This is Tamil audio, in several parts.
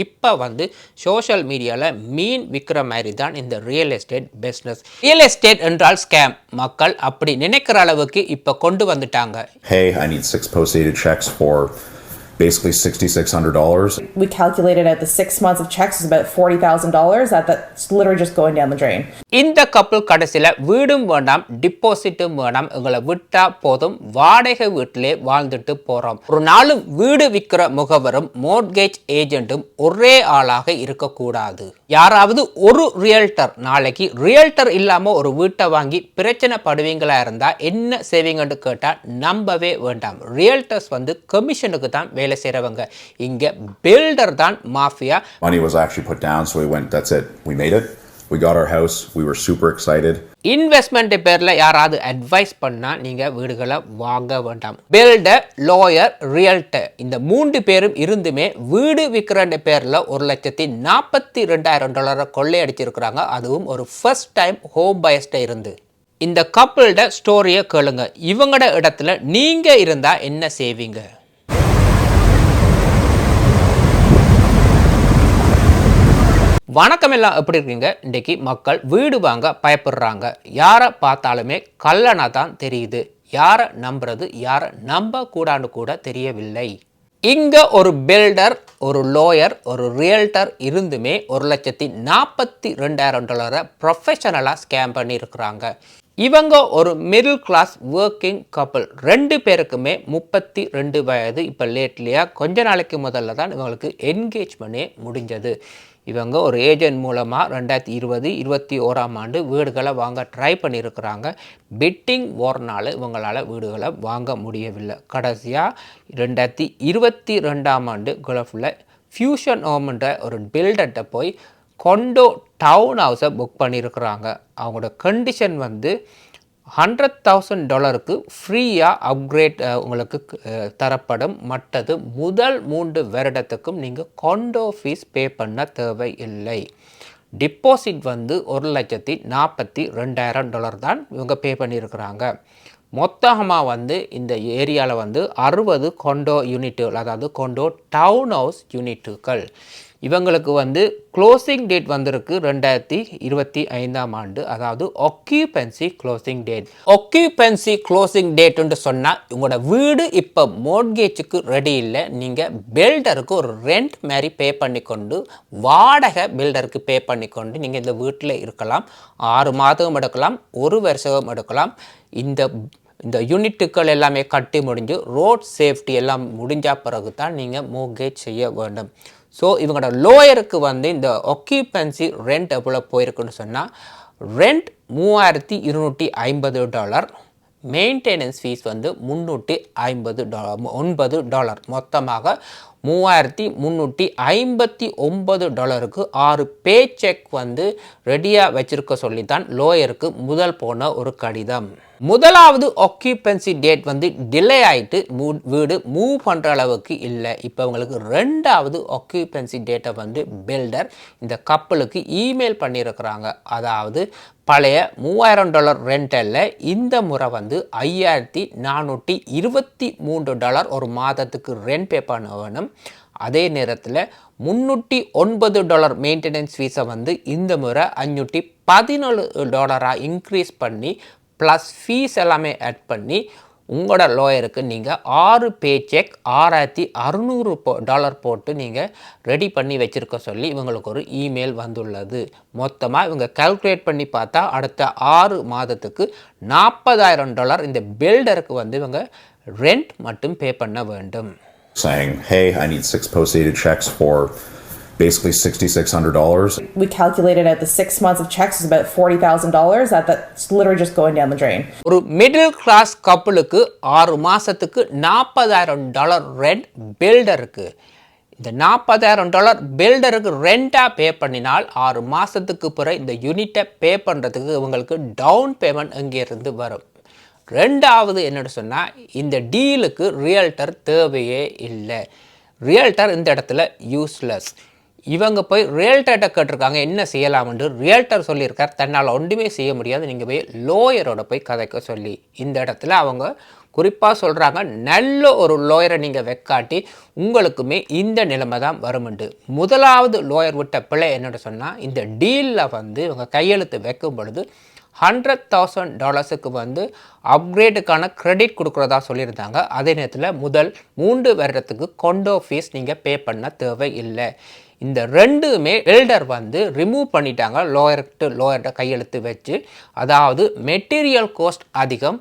இப்போ வந்து சோஷியல் மீடியாவில் மீன் விற்கிற மாதிரி தான் இந்த real estate business. Real estate என்றால் ஸ்கேம். மக்கள் அப்படி நினைக்கிற அளவுக்கு இப்போ கொண்டு வந்துட்டாங்க. Hey, I need 6 post-dated checks for basically $6,600. We calculated out the 6 months of checks is about $40,000. That's literally just going down the drain. இந்த கப்பல் கடைசியில் வீடும் வேண்டாம், டிபாசிட்டும் வேண்டாம், எங்களை விட்டா போதும், வாடகை வீட்டிலே வாழ்ந்துட்டு போறோம். ஒரு நாலு வீடு விற்கிற முகவரும் மோர்ட்கேஜ் ஏஜென்ட்டும் ஒரே ஆளாக இருக்கக்கூடாது. யாராவது ஒரு ரியல்டர் நாளைக்கு ரியல்டர் இல்லாம ஒரு வீட்டை வாங்கி பிரச்சனை படுவீங்களா இருந்தா என்ன செய்வீங்கன்னு கேட்டா நம்பவே வேண்டாம். ரியல்டர்ஸ் வந்து கமிஷனுக்கு தான் வேலை செய்றவங்க. இங்க பில்டர் தான் mafia. Money was actually put down, so we went, that's it. We made it. We got our house. We were super excited. Investment பேர்ல யாராவது அட்வைஸ் பண்ணா நீங்க வீடுகளை வாங்க வேண்டாம். பில்டர், லாயர், ரியல்டர் இந்த 3 பேரும் இருந்துமே வீடு விற்கிற பேர்ல $1,42,000 கொள்ளையடிச்சிருக்கிறாங்க. அதுவும் ஒரு ஃபர்ஸ்ட் டைம் ஹோம் பயர்ஸ்ட இருந்து. இந்த கப்பலோட ஸ்டோரியை கேளுங்க. இவங்களோட இடத்துல நீங்க இருந்தா என்ன செய்வீங்க? வணக்கம், எல்லாம் எப்படி இருக்கீங்க? இன்றைக்கி மக்கள் வீடு வாங்க பயப்படுறாங்க. யாரை பார்த்தாலுமே கல்லணா தான் தெரியுது. யாரை நம்புறது, யாரை நம்ப கூடான்னு கூட தெரியவில்லை. இங்க ஒரு பில்டர், ஒரு லாயர், ஒரு ரியல்டர் இருந்துமே $1,42,000 ப்ரொஃபஷனலாக ஸ்கேம் பண்ணியிருக்கிறாங்க. இவங்க ஒரு மிடில் கிளாஸ் ஒர்க்கிங் கப்பல். 2 பேருக்குமே 32 வயது. இப்போ லேட்லியாக கொஞ்ச நாளைக்கு முதல்ல தான் இவங்களுக்கு என்கேஜ்மெண்ட்டே முடிஞ்சது. இவங்க ஒரு ஏஜென்ட் மூலமாக 2020-21 வீடுகளை வாங்க ட்ரை பண்ணியிருக்கிறாங்க. பிட்டிங் வார்னால் இவங்களால் வீடுகளை வாங்க முடியவில்லை. கடைசியாக 2022 கல்ஃபில் ஃபியூஷன் ஹோம்ன்ற ஒரு பில்டர்கிட்ட போய் கொண்டோ டவுன் ஹவுஸை புக் பண்ணியிருக்கிறாங்க. அவங்களோட கண்டிஷன் வந்து $100,000 ஃப்ரீயாக அப்கிரேட் உங்களுக்கு தரப்படும். மற்றது முதல் 3 வருடத்துக்கும் நீங்கள் கொண்டோ ஃபீஸ் பே பண்ண தேவையில்லை. டிபாசிட் வந்து $1,42,000 தான் இவங்க பே பண்ணியிருக்கிறாங்க. மொத்தமாக வந்து இந்த ஏரியாவில் வந்து 60 கொண்டோ யூனிட்டுகள், அதாவது கொண்டோ டவுன் ஹவுஸ் யூனிட்டுகள். இவங்களுக்கு வந்து க்ளோசிங் டேட் வந்திருக்கு 2025, அதாவது ஆக்கியூபென்சி க்ளோசிங் டேட். ஆக்கியூபென்சி க்ளோசிங் டேட்டுன்னு சொன்னால் உங்களோட வீடு இப்போ மோர்ட்கேஜுக்கு ரெடி இல்லை. நீங்கள் பில்டருக்கு ஒரு ரெண்ட் மாதிரி பே பண்ணிக்கொண்டு, வாடகை பில்டருக்கு பே பண்ணிக்கொண்டு நீங்கள் இந்த வீட்டில் இருக்கலாம். 6 மாதம் எடுக்கலாம், 1 வருஷம் எடுக்கலாம். இந்த யூனிட்டுகள் எல்லாமே கட்டி முடிஞ்சு ரோட் சேஃப்டி எல்லாம் முடிஞ்ச பிறகு தான் நீங்கள் மோர்ட்கேஜ் செய்ய வேண்டும். ஸோ இவங்களோட லோயருக்கு வந்து இந்த ஆக்கியூபென்சி ரெண்ட் எவ்வளோ போயிருக்குன்னு சொன்னால், ரெண்ட் $3,250, மெயின்டெனன்ஸ் ஃபீஸ் வந்து $350, மொத்தமாக $3,359 6 பே செக் வந்து ரெடியாக வச்சிருக்க சொல்லி தான் லோயருக்கு முதல் போன ஒரு கடிதம். முதலாவது ஆக்கியூபென்சி டேட் வந்து டிலே ஆகிட்டு வீடு மூவ் பண்ணுற அளவுக்கு இல்லை. இப்போ அவங்களுக்கு 2வது ஆக்கியூபென்சி டேட்டை வந்து பில்டர் இந்த கப்பலுக்கு இமெயில் பண்ணியிருக்கிறாங்க. அதாவது பழைய $3,000 ரெண்டலில் இந்த முறை வந்து $5,423 ஒரு மாதத்துக்கு ரெண்ட் பே பண்ண வேணும். அதே நேரத்தில் $309 மெயின்டெனன்ஸ் ஃபீஸை வந்து இந்த முறை $517 இன்க்ரீஸ் பண்ணி ப்ளஸ் ஃபீஸ் எல்லாமே ஆட் பண்ணி உங்களோட லோயருக்கு நீங்கள் 6 பே செக் $6,600 போட்டு நீங்கள் ரெடி பண்ணி வச்சுருக்க சொல்லி இவங்களுக்கு ஒரு இமெயில் வந்துள்ளது. மொத்தமாக இவங்க கால்குலேட் பண்ணி பார்த்தா அடுத்த 6 மாதத்துக்கு $40,000 இந்த பில்டருக்கு வந்து இவங்க ரெண்ட் மட்டும் பே பண்ண வேண்டும். Saying, hey, I need 6 post-dated checks for basically $6,600. We calculated out the 6 months of checks is about $40,000. That's literally just going down the drain. ஒரு மிடில் கிளாஸ் கப்பலுக்கு 6 மாதத்துக்கு $40,000 ரெண்ட் பில்டருக்கு. இந்த $40,000 பில்டருக்கு ரெண்டாக பே பண்ணினால் 6 மாதத்துக்கு பிறகு இந்த யூனிட்டை பே பண்ணுறதுக்கு இவங்களுக்கு டவுன் பேமெண்ட் எங்கேருந்து வரும். 2வது என்னென்னு சொன்னால், இந்த டீலுக்கு ரியல்டர் தேவையே இல்லை. ரியல்டர் இந்த இடத்துல யூஸ்லெஸ். இவங்க போய் ரியல்டர்கிட்ட கேட்டிருக்காங்க என்ன செய்யலாம்னு. ரியல்டர் சொல்லியிருக்கார் தன்னால் ஒன்றுமே செய்ய முடியாது, நீங்கள் போய் லோயரோட போய் கதைக்க சொல்லி. இந்த இடத்துல அவங்க குறிப்பாக சொல்கிறாங்க நல்ல ஒரு லோயரை நீங்கள் வெக்காட்டி உங்களுக்குமே இந்த நிலைமை தான் வருமுண்டு. முதலாவது லோயர் விட்ட பிள்ளை என்னென்னு சொன்னால், இந்த டீலில் வந்து இவங்க கையெழுத்து வைக்கும் பொழுது $100,000 வந்து அப்கிரேடுக்கான கிரெடிட் கொடுக்குறதா சொல்லியிருந்தாங்க. அதே நேரத்தில் முதல் 3 வருடத்துக்கு கொண்டோ ஃபீஸ் நீங்கள் பே பண்ண தேவை இல்லை. இந்த ரெண்டுமே பில்டர் வந்து ரிமூவ் பண்ணிட்டாங்க லோயர்கிட்ட கையெழுத்து வச்சு. அதாவது மெட்டீரியல் காஸ்ட் அதிகம்,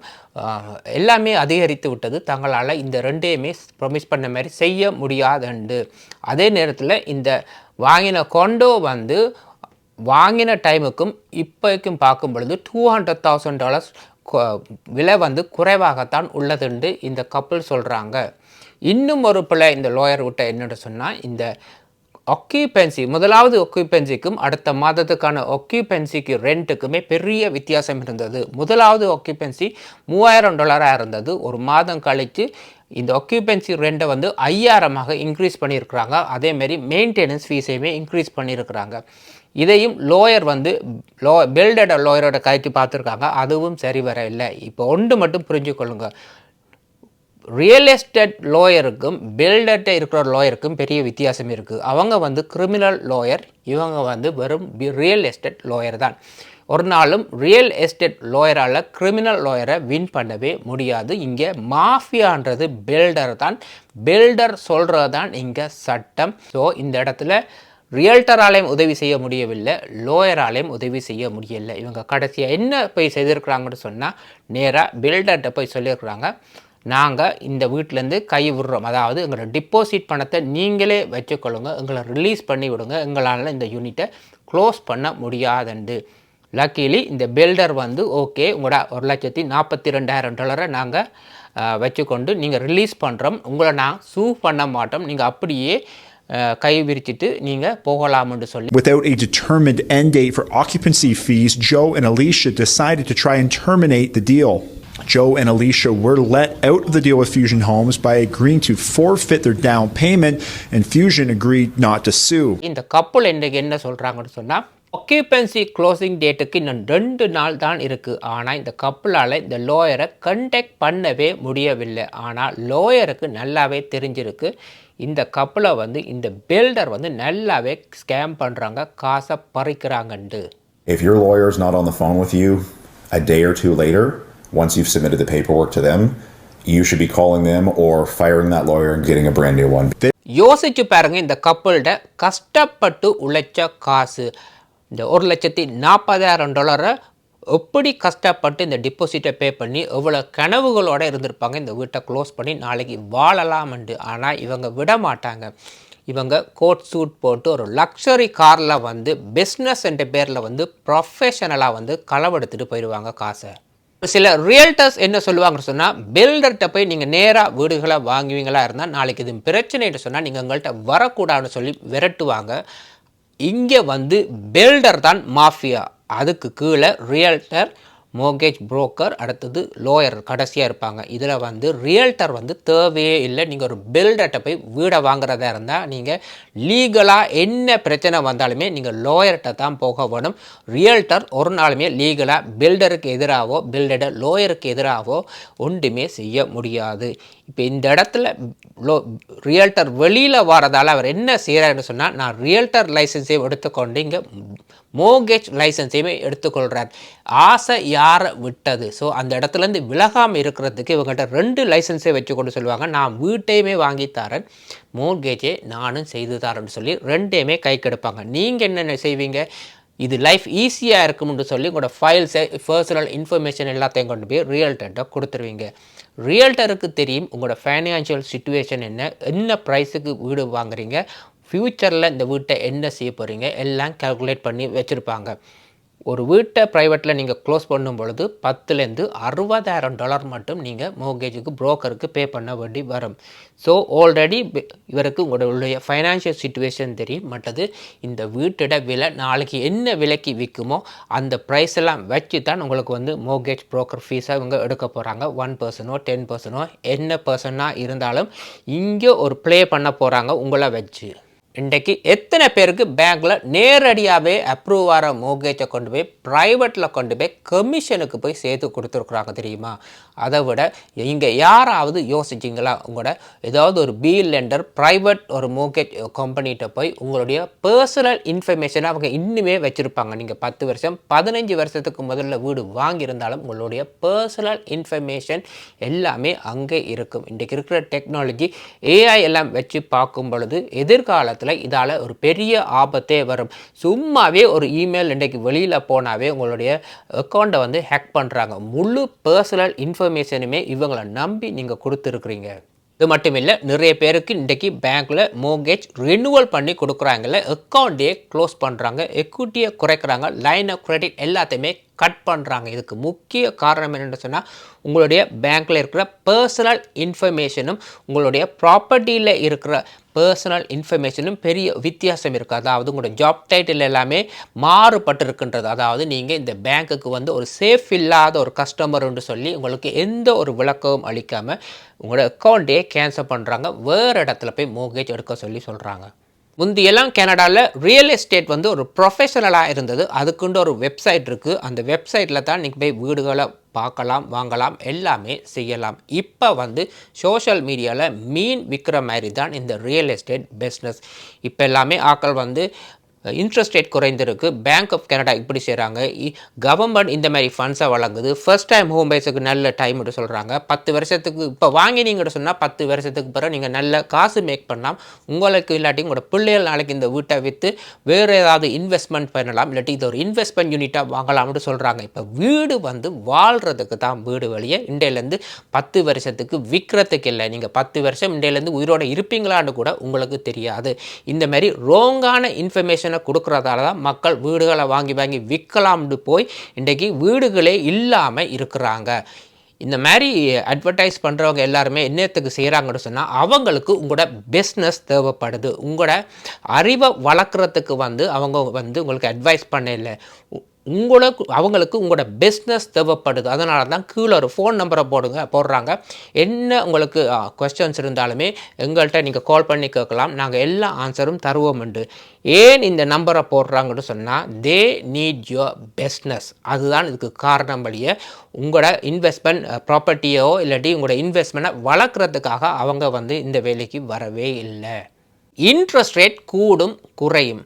எல்லாமே அதிகரித்து விட்டது. தங்களால் இந்த ரெண்டையுமே ப்ரொமிஸ் பண்ண மாதிரி செய்ய முடியாதுண்டு. அதே நேரத்தில் இந்த வாங்கின கொண்டோ வந்து வாங்கின டைமுக்கும் இப்போக்கும் பார்க்கும் பொழுது $200,000 விலை வந்து குறைவாகத்தான் உள்ளதுண்டு இந்த கப்பல் சொல்கிறாங்க. இன்னும் ஒரு பிள்ளை இந்த லோயர் விட்ட என்னென்னு சொன்னால், இந்த ஆக்கியூபென்சி முதலாவது ஆக்கியூபென்சிக்கும் அடுத்த மாதத்துக்கான ஆக்கியூபென்சிக்கு ரெண்ட்டுக்குமே பெரிய வித்தியாசம் இருந்தது. முதலாவது ஆக்கியூபென்சி $3,000 இருந்தது. ஒரு மாதம் கழித்து இந்த ஆக்கியூபென்சி ரெண்டை வந்து 5,000 இன்க்ரீஸ் பண்ணியிருக்கிறாங்க. அதேமாரி மெயின்டெனன்ஸ் ஃபீஸையுமே இன்க்ரீஸ் பண்ணியிருக்கிறாங்க. இதையும் லோயர் வந்து பில்டட் லோயரோட கைக்கு பார்த்துருக்காங்க. அதுவும் சரி வர இல்லை. இப்போ ஒன்று மட்டும் புரிஞ்சுக்கொள்ளுங்க, ரியல் எஸ்டேட் லோயருக்கும் பில்டர்கிட்ட இருக்கிற லோயருக்கும் பெரிய வித்தியாசம் இருக்குது. அவங்க வந்து கிரிமினல் லோயர், இவங்க வந்து வெறும் ரியல் எஸ்டேட் லோயர் தான். ஒரு நாளும் ரியல் எஸ்டேட் லோயரால் கிரிமினல் லோயரை வின் பண்ணவே முடியாது. இங்கே மாஃபியான்றது பில்டர் தான். பில்டர் சொல்கிறது தான் இங்கே சட்டம். ஸோ இந்த இடத்துல ரியல்டராலையும் உதவி செய்ய முடியவில்லை, லோயராலையும் உதவி செய்ய முடியலை. இவங்க கடைசியாக என்ன போய் செய்திருக்கிறாங்கன்னு சொன்னால், நேராக பில்டர்கிட்ட போய் சொல்லியிருக்கிறாங்க, நாங்கள் இந்த வீட்டிலேருந்து கை விடுறோம், அதாவது எங்களோட டிப்பாசிட் பணத்தை நீங்களே வச்சுக்கொள்ளுங்க, எங்களை ரிலீஸ் பண்ணி விடுங்க, எங்களால் இந்த யூனிட்டை க்ளோஸ் பண்ண முடியாதுண்டு. லக்கிலி இந்த பில்டர் வந்து ஓகே, உங்களோட $1,42,000 நாங்கள் வச்சுக்கொண்டு நீங்கள் ரிலீஸ் பண்ணுறோம், உங்களை நான் சூ பண்ண மாட்டோம், நீங்கள் அப்படியே கை விரிச்சிட்டு நீங்கள் போகலாம்னு சொல்லி. Without a determined end date for occupancy fees, Joe and Alicia decided to try and terminate the deal. Joe and Alicia were let out of the deal with Fusion Homes by agreeing to forfeit their down payment, and Fusion agreed not to sue. இந்த கப்பல் இன்றைக்கு என்ன சொல்கிறாங்கன்னு சொன்னால், ஆக்கியூபென்சி க்ளோசிங் டேட்டுக்கு இன்னும் 2 நாள் தான் இருக்குது. ஆனால் இந்த கப்பலால் இந்த லோயரை கண்டெக்ட் பண்ணவே முடியவில்லை. ஆனால் லோயருக்கு நல்லாவே தெரிஞ்சிருக்கு, இந்த கப்பலை வந்து இந்த பில்டர் வந்து நல்லாவே ஸ்கேம் பண்ணுறாங்க, காசை பறிக்கிறாங்கண்டு. If your lawyer is not on the phone with you a day or two later, once you've submitted the paperwork to them, you should be calling them or firing that lawyer and getting a brand new one. யோசிச்சு பாருங்க, இந்த கப்பல்கிட்ட கஷ்டப்பட்டு உழைச்ச காசு இந்த $1,40,000 எப்படி கஷ்டப்பட்டு இந்த டிபாசிட்டை பே பண்ணி எவ்வளோ கனவுகளோடு இருந்திருப்பாங்க, இந்த வீட்டை க்ளோஸ் பண்ணி நாளைக்கு வாழலாம்ண்டு. ஆனால் இவங்க விட மாட்டாங்க. இவங்க கோட் சூட் போட்டு ஒரு லக்ஸரி காரில் வந்து பிஸ்னஸ் என்ற பேரில் வந்து ப்ரொஃபஷனலாக வந்து களவெடுத்துட்டு போயிடுவாங்க காசை. சில ரியல்டர்ஸ் என்ன சொல்லுவாங்கன்னு சொன்னால், பில்டர்கிட்ட போய் நீங்கள் நேராக வீடுகளை வாங்குவீங்களா இருந்தால் நாளைக்கு இது பிரச்சனைன்னு சொன்னால் நீங்கள் எங்கள்கிட்ட வரக்கூடாதுன்னு சொல்லி விரட்டுவாங்க. இங்கே வந்து பில்டர் தான் மாஃபியா, அதுக்கு கீழே ரியல்டர், மோர்கேஜ் புரோக்கர், அடுத்தது லோயர் கடைசியாக இருப்பாங்க. இதில் வந்து ரியல்டர் வந்து தேவையே இல்லை. நீங்கள் ஒரு பில்டர்கிட்ட போய் வீடை வாங்குறதா இருந்தால் நீங்கள் லீகலாக என்ன பிரச்சனை வந்தாலுமே நீங்கள் லோயர்கிட்ட தான் போக வேணும். ரியல்டர் ஒரு நாளுமே லீகலாக பில்டருக்கு எதிராகவோ பில்டர் லோயருக்கு எதிராகவோ ஒன்றுமே செய்ய முடியாது. இப்போ இந்த இடத்துல ரியல்டர் வெளியில் வரதால் அவர் என்ன செய்கிறாருன்னு சொன்னால், நான் ரியல்டர் லைசன்ஸையும் எடுத்துக்கொண்டு இங்கே மோர்கேஜ் லைசன்ஸையுமே எடுத்துக்கொள்கிறார். ஆசை யாரை விட்டது? ஸோ அந்த இடத்துலேருந்து விலகாமல் இருக்கிறதுக்கு இவங்கள்ட்ட 2 லைசன்ஸை வச்சுக்கொண்டு சொல்லுவாங்க, நான் வீட்டையுமே வாங்கி தரேன், மோர்கேஜே நானும் செய்து தரேன்னு சொல்லி 2மே கைக்கு எடுப்பாங்க. நீங்கள் என்ன செய்வீங்க? இது லைஃப் ஈஸியாக இருக்கும்னு சொல்லி உங்களோட ஃபைல்ஸை, பர்சனல் இன்ஃபர்மேஷன் எல்லாத்தையும் கொண்டு போய் ரியல்டர்கிட்ட கொடுத்துருவீங்க. ரியல்டருக்கு தெரியும் உங்களோட ஃபைனான்ஷியல் சிச்சுவேஷன் என்ன ப்ரைஸுக்கு வீடு வாங்குறீங்க, ஃப்யூச்சரில் இந்த வீட்டை என்ன செய்ய போகிறீங்க, எல்லாம் கால்குலேட் பண்ணி வச்சுருப்பாங்க. ஒரு வீட்டை ப்ரைவேட்டில் நீங்கள் க்ளோஸ் பண்ணும் பொழுது $10,000 to $60,000 மட்டும் நீங்கள் மோர்கேஜுக்கு புரோக்கருக்கு பே பண்ண வேண்டி வரும். ஸோ ஆல்ரெடி இவருக்கு உங்களுடைய ஃபைனான்ஷியல் சிச்சுவேஷன் தெரியும். மற்றது இந்த வீட்டோட விலை நாளைக்கு என்ன விலைக்கு விற்குமோ அந்த ப்ரைஸ் எல்லாம் வச்சு தான் உங்களுக்கு வந்து மோர்கேஜ் புரோக்கர் ஃபீஸாக இவங்க எடுக்க போகிறாங்க. 1% 10% என்ன பர்சனாக இருந்தாலும் இங்கே ஒரு ப்ளே பண்ண போகிறாங்க உங்களை வச்சு. இன்றைக்கு எத்தனை பேருக்கு பேங்க்ல நேரடியாகவே அப்ரூவ் ஆகிற மோர்கேஜை கொண்டு போய் ப்ரைவேட்டில் கொண்டு போய் கமிஷனுக்கு போய் சேர்த்து கொடுத்துருக்குறாங்க தெரியுமா? அதை விட இங்கே யாராவது யோசிச்சிங்களா? உங்களோட ஏதாவது ஒரு பீல் லெண்டர் ப்ரைவேட் ஒரு மோர்கேஜ் கம்பெனிகிட்ட போய் உங்களுடைய பர்சனல் இன்ஃபர்மேஷனை அவங்க இன்னுமே வச்சுருப்பாங்க. நீங்கள் 10 வருஷம் 15 வருஷத்துக்கு முதல்ல வீடு வாங்கியிருந்தாலும் உங்களுடைய பர்சனல் இன்ஃபர்மேஷன் எல்லாமே அங்கே இருக்கும். இன்றைக்கு இருக்கிற டெக்னாலஜி ஏஐ எல்லாம் வச்சு பார்க்கும் பொழுது எதிர்காலத்தில் இதால் ஒரு பெரிய ஆபத்தே வரும். சும்மாவே ஒரு இமெயில் இன்றைக்கு வெளியில் போனாவே உங்களுடைய அக்கௌண்ட்டை வந்து ஹேக் பண்ணுறாங்க. முழு பர்சனல் இன்ஃபர்மேஷனுமே இவங்களை நம்பி நீங்கள் கொடுத்துருக்குறீங்க. இது மட்டும் இல்லை, நிறைய பேருக்கு இன்றைக்கி பேங்க்கில் மோர்கேஜ் ரினுவல் பண்ணி கொடுக்குறாங்கல்ல, அக்கௌண்ட்டே க்ளோஸ் பண்ணுறாங்க, எக்விட்டியை குறைக்கிறாங்க, லைன் ஆஃப் கிரெடிட் எல்லாத்தையுமே கட் பண்ணுறாங்க. இதுக்கு முக்கிய காரணம் என்னென்னு சொன்னால் உங்களுடைய பேங்க்கில் இருக்கிற பர்சனல் இன்ஃபர்மேஷனும் உங்களுடைய ப்ராப்பர்ட்டியில் இருக்கிற பர்சனல் இன்ஃபர்மேஷனும் பெரிய வித்தியாசம் இருக்குது. அதாவது உங்களோட ஜாப் டைட்டில் எல்லாமே மாறுபட்டு இருக்கின்றது. அதாவது நீங்கள் இந்த பேங்க்குக்கு வந்து ஒரு சேஃப் இல்லாத ஒரு கஸ்டமர்னு சொல்லி உங்களுக்கு எந்த ஒரு விளக்கமும் அளிக்காமல் உங்களோட அக்கௌண்ட்டே கேன்சல் பண்ணுறாங்க, வேறு இடத்துல போய் மோர்கேஜ் எடுக்க சொல்கிறாங்க. முந்தியெல்லாம் கனடாவில் ரியல் எஸ்டேட் வந்து ஒரு ப்ரொஃபஷனலாக இருந்தது. அதுக்குண்டு ஒரு வெப்சைட் இருக்குது. அந்த வெப்சைட்டில் தான் நீங்கள் போய் வீடுகளை பார்க்கலாம், வாங்கலாம், எல்லாமே செய்யலாம். இப்போ வந்து சோஷியல் மீடியாவில் மீன் விற்கிற மாதிரி தான் இந்த ரியல் எஸ்டேட் பிஸ்னஸ். இப்போ எல்லாமே ஆட்கள் வந்து இன்ட்ரெஸ்ட் ரேட் குறைந்திருக்கு, பேங்க் ஆஃப் கனடா இப்படி செய்கிறாங்க, கவர்மெண்ட் இந்த மாதிரி ஃபண்ட்ஸை வழங்குது, ஃபர்ஸ்ட் டைம் ஹோம் பைஸுக்கு நல்ல டைம் சொல்கிறாங்க. 10 வருஷத்துக்கு இப்போ வாங்கினீங்கன்னு சொன்னால் 10 வருஷத்துக்கு பிறகு நீங்கள் நல்ல காசு மேக் பண்ணலாம். உங்களுக்கு இல்லாட்டி உங்களோட பிள்ளைகள் நாளைக்கு இந்த வீட்டை விற்று வேறு ஏதாவது இன்வெஸ்ட்மெண்ட் பண்ணலாம், இல்லாட்டி இது ஒரு இன்வெஸ்ட்மெண்ட் யூனிட்டாக வாங்கலாம்னு சொல்கிறாங்க. இப்போ வீடு வந்து வாழ்கிறதுக்கு தான் வீடு வழியே. இண்டையிலேருந்து 10 வருஷத்துக்கு விற்கிறதுக்கு இல்லை. நீங்கள் 10 வருஷம் இண்டையிலேருந்து உயிரோடு இருப்பீங்களான்னு கூட உங்களுக்கு தெரியாது. இந்த மாதிரி ரோங்கான இன்ஃபர்மேஷனை கொடுக்கறதால தான் மக்கள் வீடுகளை வாங்கி வாங்கி விற்கலாம்னு போய் இன்றைக்கு வீடுகளே இல்லாமல் இருக்கிறாங்க. இந்த மாதிரி அட்வர்டைஸ் பண்ணுறவங்க எல்லாருமே என்னத்துக்கு செய்கிறாங்கன்னு சொன்னால் அவங்களுக்கு உங்களோட பிஸ்னஸ் தேவைப்படுது. உங்களோட அறிவை வளர்க்குறதுக்கு வந்து அவங்க வந்து உங்களுக்கு அட்வைஸ் பண்ணல, அவங்களுக்கு உங்களோட பிஸ்னஸ் தேவைப்படுது. அதனால தான் கீழே ஒரு ஃபோன் நம்பரை போடுறாங்க. என்ன உங்களுக்கு கொஸ்டின்ஸ் இருந்தாலுமே எங்கள்கிட்ட நீங்கள் கால் பண்ணி கேட்கலாம், நாங்கள் எல்லா ஆன்சரும் தருவோம்ண்டு. ஏன் இந்த நம்பரை போடுறாங்கன்னு சொன்னால் தே நீட் யுவர் பிஸ்னஸ். அதுதான் இதுக்கு காரணம். வழியே உங்களோட இன்வெஸ்ட்மெண்ட் ப்ராப்பர்ட்டியோ இல்லாட்டி உங்களோட இன்வெஸ்ட்மெண்ட்டை வளர்க்குறதுக்காக அவங்க வந்து இந்த வேலைக்கு வரவே இல்லை. இன்ட்ரெஸ்ட் ரேட் கூடும் குறையும்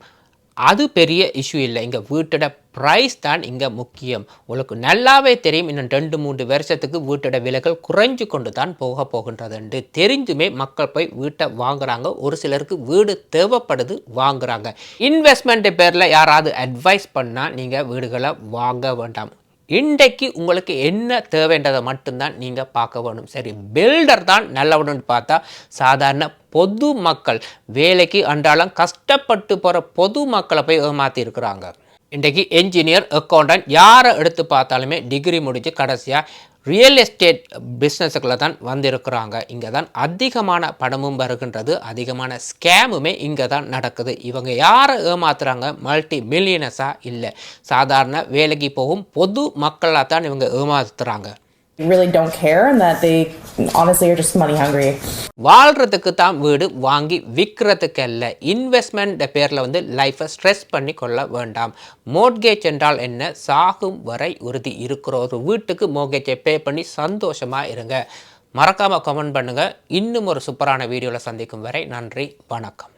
அது பெரிய இஷ்யூ இல்லை. இங்கே வீட்டோட ப்ரைஸ் தான் இங்கே முக்கியம். உங்களுக்கு நல்லாவே தெரியும், இன்னும் 2-3 வருஷத்துக்கு வீட்டோட விலைகள் குறைஞ்சு கொண்டு தான் போகின்றதுண்டு தெரிஞ்சுமே மக்கள் போய் வீட்டை வாங்குறாங்க. ஒரு சிலருக்கு வீடு தேவைப்படுது, வாங்குறாங்க. இன்வெஸ்ட்மெண்ட் பேரில் யாராவது அட்வைஸ் பண்ணால் நீங்கள் வீடுகளை வாங்க வேண்டாம். இன்றைக்கு உங்களுக்கு என்ன தேவைன்றதை மட்டும்தான் நீங்கள் பார்க்க வேணும். சரி, பில்டர் தான் நல்லவனுன்னு பார்த்தா சாதாரண பொது மக்கள், வேலைக்கு அன்றாடம் கஷ்டப்பட்டு போகிற பொது மக்களை போய் ஏமாற்றி இருக்கிறாங்க. இன்றைக்கு என்ஜினியர், அக்கௌண்டன்ட் யாரை எடுத்து பார்த்தாலுமே டிகிரி முடித்து கடைசியாக ரியல் எஸ்டேட் பிஸ்னஸுக்குள்ளே தான் வந்திருக்கிறாங்க. இங்கே தான் அதிகமான பணமும் வருகின்றது, அதிகமான ஸ்கேமுமே இங்கே தான் நடக்குது. இவங்க யாரை ஏமாத்துறாங்க? மல்டி மில்லியனஸாக இல்லை, சாதாரண வேலைக்கு போகும் பொது மக்களாக தான் இவங்க ஏமாத்துறாங்க. Really don't care and that they honestly are just money hungry. வாழ்கிறதுக்கு தான் வீடு வாங்கி விற்கிறதுக்கு அல்ல. இன்வெஸ்ட்மெண்ட் பேரில் வந்து லைஃப்பை ஸ்ட்ரெஸ் பண்ணி கொள்ள வேண்டாம். மோர்கேஜ் என்றால் என்ன? சாகும் வரை உறுதி இருக்கிற ஒரு வீட்டுக்கு மோர்கேஜை பே பண்ணி சந்தோஷமாக இருங்க. மறக்காமல் கமெண்ட் பண்ணுங்கள். இன்னும் ஒரு சூப்பரான வீடியோவில் சந்திக்கும் வரை நன்றி, வணக்கம்.